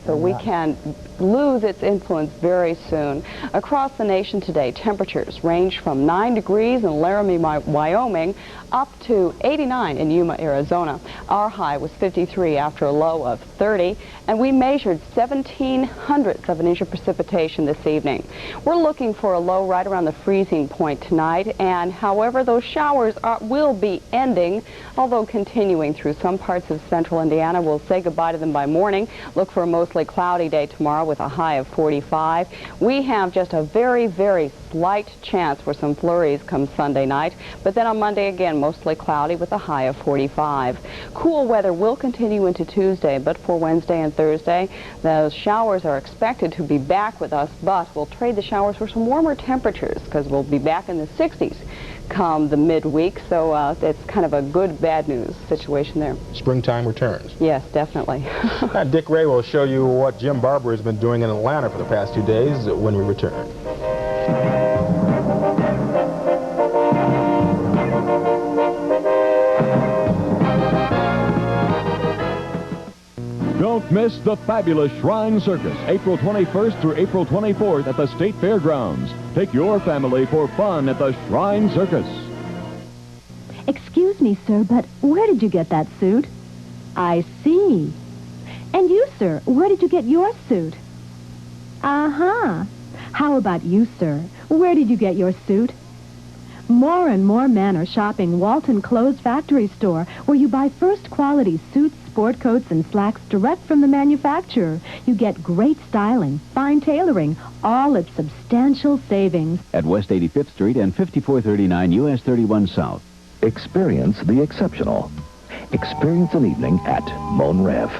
So we can lose its influence very soon. Across the nation today, temperatures range from 9 degrees in Laramie, Wyoming, up to 89 in Yuma, Arizona. Our high was 53 after a low of 30, and we measured 0.17 of an inch of precipitation this evening. We're looking for a low right around the freezing point tonight, and however, those showers will be ending, although continuing through some parts of central Indiana. We'll say goodbye to them by morning. Look for a mostly cloudy day tomorrow with a high of 45. We have just a very, very slight chance for some flurries come Sunday night, but then on Monday again, mostly cloudy with a high of 45. Cool weather will continue into Tuesday, but for Wednesday and Thursday, those showers are expected to be back with us, but we'll trade the showers for some warmer temperatures because we'll be back in the 60s come the midweek, so it's kind of a good bad news situation there. Springtime returns. Yes, definitely. Dick Rea will show you what Jim Barber has been doing in Atlanta for the past 2 days when we return. Don't miss the fabulous Shrine Circus, April 21st through April 24th at the State Fairgrounds. Take your family for fun at the Shrine Circus. Excuse me, sir, but where did you get that suit? I see. And you, sir, where did you get your suit? Uh-huh. How about you, sir? Where did you get your suit? More and more men are shopping Walton Clothes Factory Store, where you buy first-quality suits, sport coats, and slacks direct from the manufacturer. You get great styling, fine tailoring, all at substantial savings. At West 85th Street and 5439 US 31 South. Experience the exceptional. Experience an evening at Mon Rev.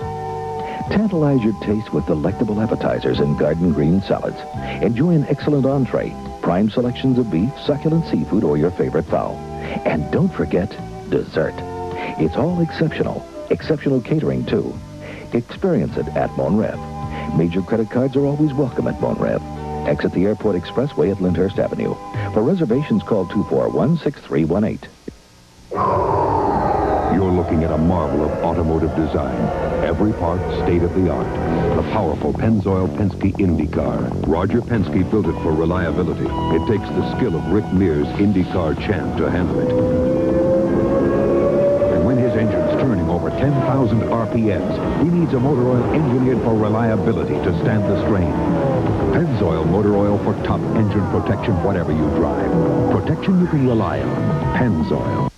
Tantalize your taste with delectable appetizers and garden green salads. Enjoy an excellent entree, prime selections of beef, succulent seafood, or your favorite fowl. And don't forget dessert. It's all exceptional. Exceptional catering, too. Experience it at Mon Rev. Major credit cards are always welcome at Mon Rev. Exit the Airport Expressway at Lyndhurst Avenue. For reservations, call 241-6318. You're looking at a marvel of automotive design. Every part state-of-the-art. The powerful Pennzoil Penske IndyCar. Roger Penske built it for reliability. It takes the skill of Rick Mears' IndyCar champ to handle it. When his engine's turning over 10,000 RPMs, he needs a motor oil engineered for reliability to stand the strain. Pennzoil motor oil for top engine protection whatever you drive. Protection you can rely on. Pennzoil.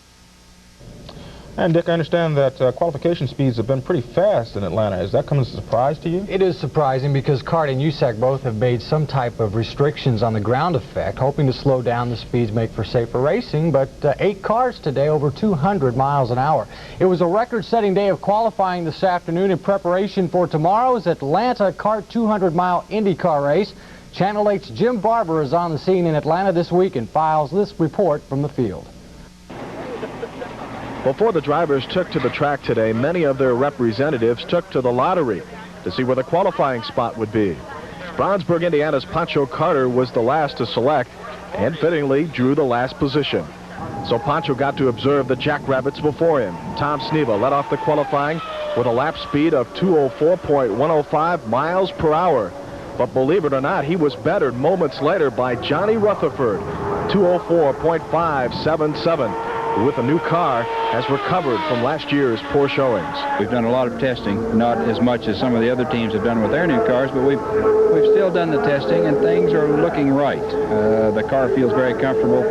And Dick, I understand that qualification speeds have been pretty fast in Atlanta. Is that come as a surprise to you? It is surprising because CART and USAC both have made some type of restrictions on the ground effect, hoping to slow down the speeds, make for safer racing, but 8 cars today over 200 miles an hour. It was a record-setting day of qualifying this afternoon in preparation for tomorrow's Atlanta CART 200-mile IndyCar race. Channel 8's Jim Barber is on the scene in Atlanta this week and files this report from the field. Before the drivers took to the track today, many of their representatives took to the lottery to see where the qualifying spot would be. Brownsburg, Indiana's Pancho Carter was the last to select and fittingly drew the last position. So Pancho got to observe the Jackrabbits before him. Tom Sneva led off the qualifying with a lap speed of 204.105 miles per hour. But believe it or not, he was bettered moments later by Johnny Rutherford, 204.577. With a new car, has recovered from last year's poor showings. We've done a lot of testing, not as much as some of the other teams have done with their new cars, but we've still done the testing, and things are looking right. The car feels very comfortable,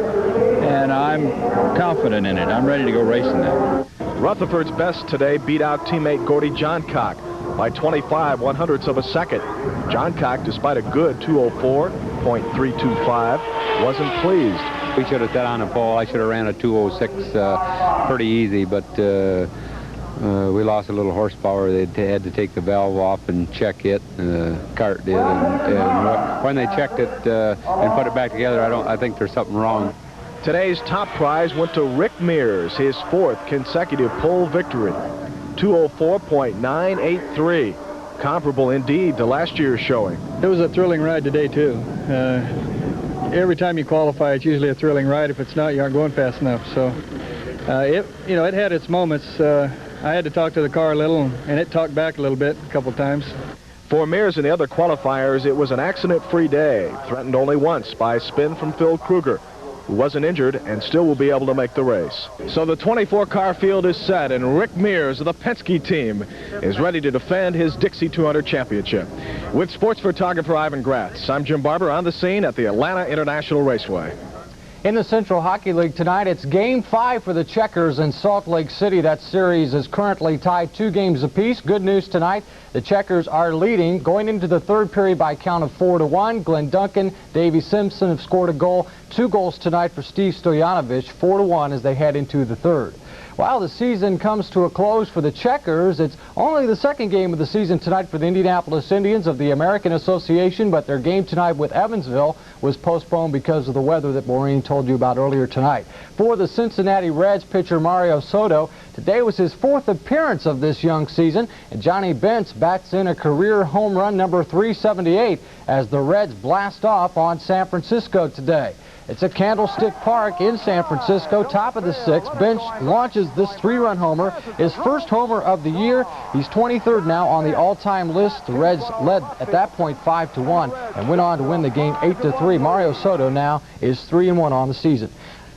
and I'm confident in it. I'm ready to go racing now. Rutherford's best today beat out teammate Gordy Johncock by 25/100ths of a second. Johncock, despite a good 204.325, wasn't pleased. We should have set on a pole. I should have ran a 206 pretty easy, but we lost a little horsepower. They had to take the valve off and check it. CART did, and when they checked it and put it back together, I think there's something wrong. Today's top prize went to Rick Mears, his 4th consecutive pole victory, 204.983. Comparable indeed to last year's showing. It was a thrilling ride today too. Every time you qualify, it's usually a thrilling ride. If it's not, you aren't going fast enough. So, it had its moments. I had to talk to the car a little, and it talked back a little bit a couple times. For Mears and the other qualifiers, it was an accident-free day, threatened only once by a spin from Phil Kruger, who wasn't injured and still will be able to make the race. So the 24-car field is set, and Rick Mears of the Penske team is ready to defend his Dixie 200 championship. With sports photographer Ivan Gratz, I'm Jim Barber on the scene at the Atlanta International Raceway. In the Central Hockey League tonight, it's Game 5 for the Checkers in Salt Lake City. That series is currently tied 2 games apiece. Good news tonight, the Checkers are leading going into the third period by a count of 4-1. Glenn Duncan, Davey Simpson have scored a goal. 2 goals tonight for Steve Stoyanovich, 4-1 as they head into the third. While the season comes to a close for the Checkers, it's only the second game of the season tonight for the Indianapolis Indians of the American Association, but their game tonight with Evansville was postponed because of the weather that Maureen told you about earlier tonight. For the Cincinnati Reds pitcher Mario Soto, today was his 4th appearance of this young season, and Johnny Bench bats in a career home run number 378 as the Reds blast off on San Francisco today. It's at Candlestick Park in San Francisco, top of the 6th. Bench launches this 3-run homer, his first homer of the year. He's 23rd now on the all-time list. The Reds led at that point 5-1 and went on to win the game 8-3. Mario Soto now is 3-1 on the season.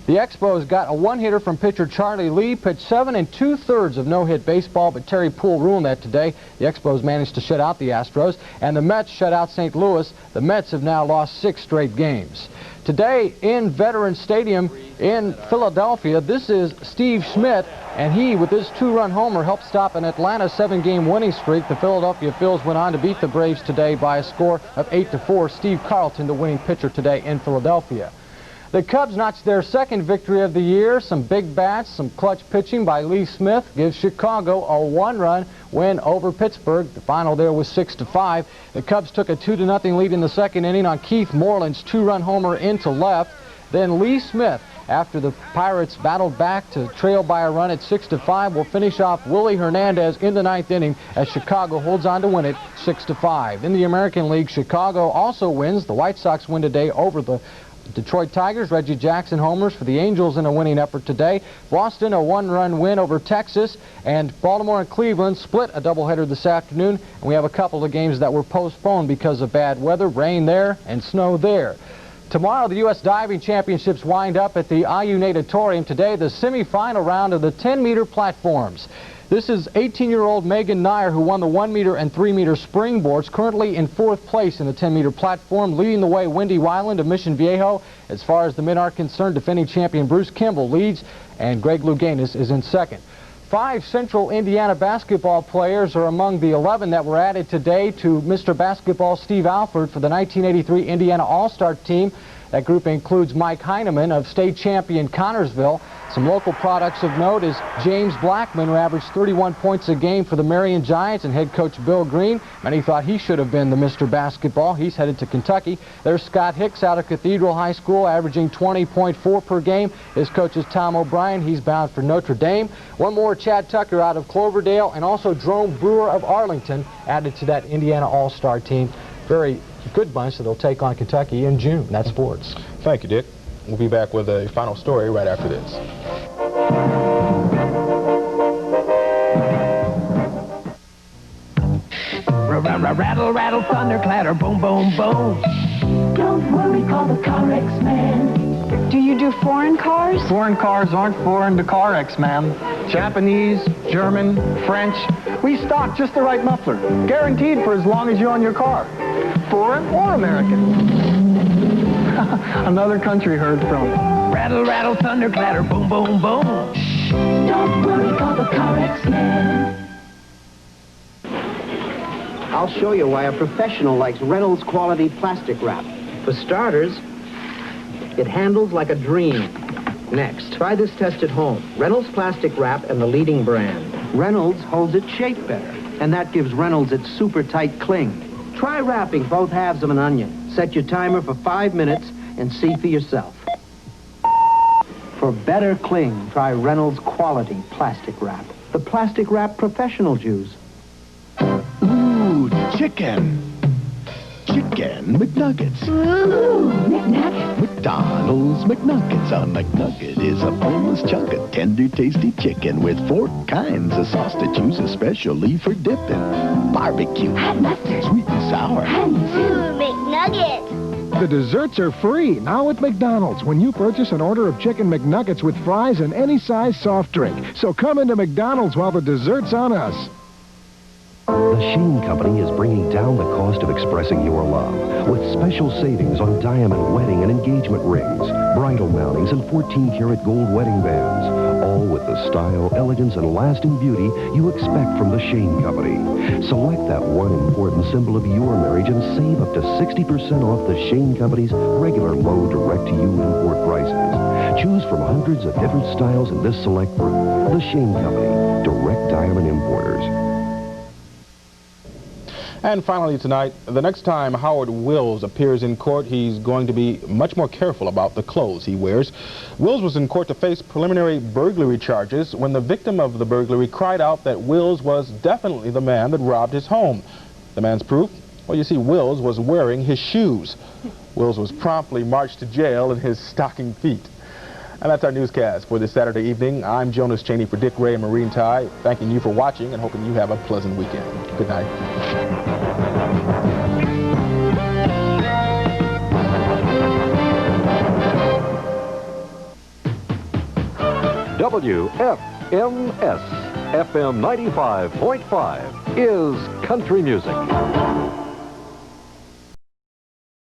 The Expos got a 1-hitter from pitcher Charlie Lee, pitched 7 2/3 of no-hit baseball, but Terry Poole ruined that today. The Expos managed to shut out the Astros, and the Mets shut out St. Louis. The Mets have now lost 6 straight games. Today in Veterans Stadium in Philadelphia, this is Steve Schmidt, and he, with his 2-run homer, helped stop an Atlanta 7-game winning streak. The Philadelphia Phils went on to beat the Braves today by a score of 8-4. Steve Carlton, the winning pitcher today in Philadelphia. The Cubs notched their 2nd victory of the year. Some big bats, some clutch pitching by Lee Smith gives Chicago a 1-run win over Pittsburgh. The final there was 6-5. The Cubs took a 2-0 lead in the 2nd inning on Keith Moreland's 2-run homer into left. Then Lee Smith, after the Pirates battled back to trail by a run at 6-5, will finish off Willie Hernandez in the 9th inning as Chicago holds on to win it 6-5. In the American League, Chicago also wins. The White Sox win today over the Detroit Tigers. Reggie Jackson homers for the Angels in a winning effort today. Boston a 1-run win over Texas, and Baltimore and Cleveland split a doubleheader this afternoon, and we have a couple of games that were postponed because of bad weather, rain there and snow there. Tomorrow the U.S. Diving Championships wind up at the IU Natatorium. Today the semifinal round of the 10-meter platforms. This is 18-year-old Megan Nair, who won the 1-meter and 3-meter springboards, currently in 4th place in the 10-meter platform. Leading the way, Wendy Weiland of Mission Viejo. As far as the men are concerned, defending champion Bruce Kimball leads, and Greg Louganis is in 2nd. 5 Central Indiana basketball players are among the 11 that were added today to Mr. Basketball Steve Alford for the 1983 Indiana All-Star team. That group includes Mike Heineman of state champion Connorsville. Some local products of note is James Blackman, who averaged 31 points a game for the Marion Giants, and head coach Bill Green. Many thought he should have been the Mr. Basketball. He's headed to Kentucky. There's Scott Hicks out of Cathedral High School, averaging 20.4 per game. His coach is Tom O'Brien. He's bound for Notre Dame. One more, Chad Tucker out of Cloverdale, and also Jerome Brewer of Arlington added to that Indiana All-Star team. Very good bunch that will take on Kentucky in June. That's sports. Thank you, Dick. We'll be back with a final story right after this. Rattle, rattle, thunder, clatter, boom, boom, boom. Don't worry, call the Car X-Man. Do you do foreign cars? Foreign cars aren't foreign to Car X, ma'am. Japanese, German, French. We stock just the right muffler, guaranteed for as long as you own your car. Foreign or American. Another country heard from. Rattle, rattle, thunder, clatter, boom, boom, boom. Don't worry, call the Car X-Man. I'll show you why a professional likes Reynolds quality plastic wrap. For starters, it handles like a dream. Next, try this test at home. Reynolds plastic wrap and the leading brand. Reynolds holds its shape better, and that gives Reynolds its super tight cling. Try wrapping both halves of an onion. Set your timer for 5 minutes and see for yourself. For better cling, try Reynolds quality plastic wrap. The plastic wrap professionals use. Ooh, chicken. Chicken. again. McNuggets. Ooh, McNuggets. McDonald's McNuggets. A McNugget is a boneless chunk of tender, tasty chicken with 4 kinds of sauce to choose, especially for dipping. Barbecue. Hot mustard. Sweet and sour. Honey, too. McNuggets. The desserts are free now at McDonald's when you purchase an order of Chicken McNuggets with fries and any size soft drink. So come into McDonald's while the dessert's on us. The Sheen Company is bringing down the cost of expressing your love with special savings on diamond wedding and engagement rings, bridal mountings, and 14-karat gold wedding bands, all with the style, elegance, and lasting beauty you expect from the Sheen Company. Select that one important symbol of your marriage and save up to 60% off the Sheen Company's regular low direct-to-you import prices. Choose from hundreds of different styles in this select group. The Sheen Company, direct diamond importers. And finally tonight, the next time Howard Wills appears in court, he's going to be much more careful about the clothes he wears. Wills was in court to face preliminary burglary charges when the victim of the burglary cried out that Wills was definitely the man that robbed his home. The man's proof? Well, you see, Wills was wearing his shoes. Wills was promptly marched to jail in his stocking feet. And that's our newscast for this Saturday evening. I'm Jonas Chaney for Dick Rea and Maureen Tighe, thanking you for watching and hoping you have a pleasant weekend. Good night. WFMS FM 95.5 is country music.